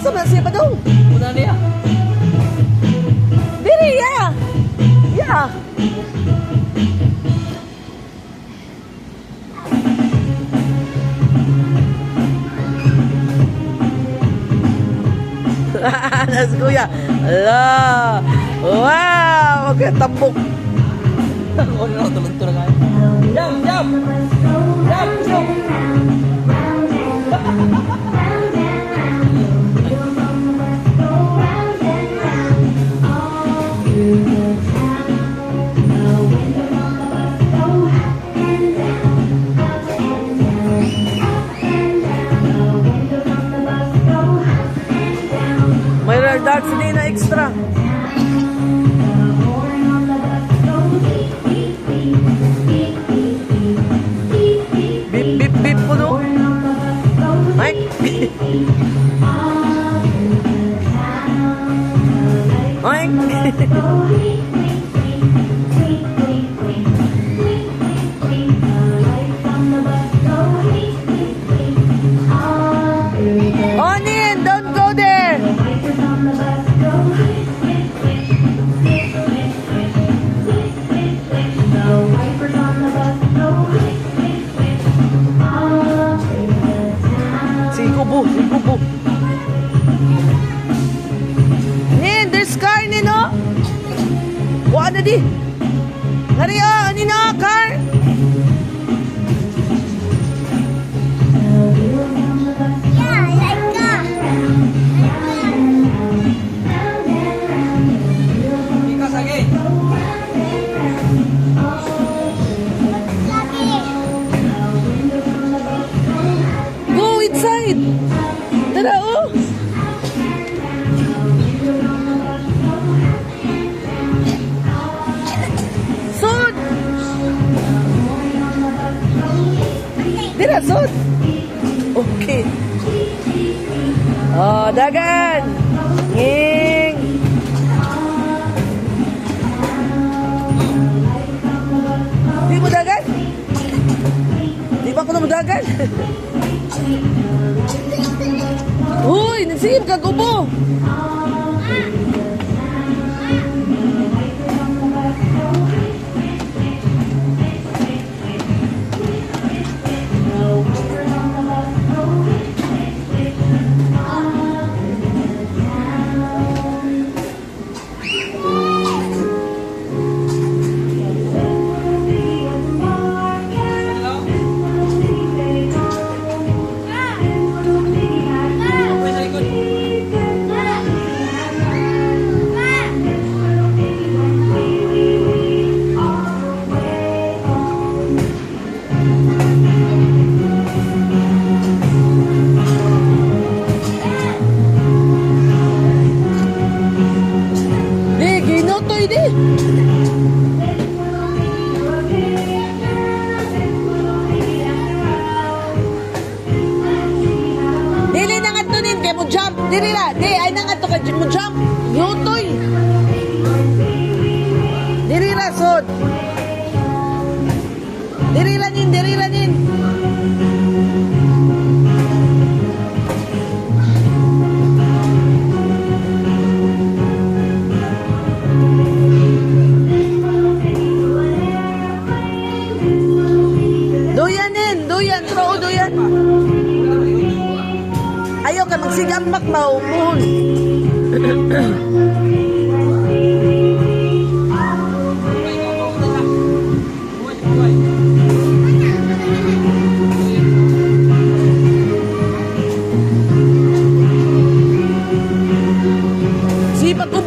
asa man siya pa daw? Muna niya. Diri ya. Ya. Nas kuya. Ala. Wow, okay tambok. Oh, no, tulog-tulog kayo. Jump, jump! Jump, jump! May rare darts din na extra. Bip, bip, bip po no? Mike? Mike? Onin, don't go there! Si Kubo. Nin, there's car ni no? Wala na di. Hari ani no, car. Ikas lagi. Go inside. Tara oh. Sud. Tira sud. Okay. Oh, dagan. Nging. Di mo dagan? Di ba ko na mo dagan? Uy, nagsihip ka gubo. Uy, sa likod. Di, ginutoy di. Dili na nga tunin, kaya mo jump. Dili na, di, ay na nga to ka mo jump. Ginutoy. Dili na, sod. Dili lanin, dili lanin. Duyanin, duyan, tro, duyan. Ayaw ka magsigamak maumon. Sipa ko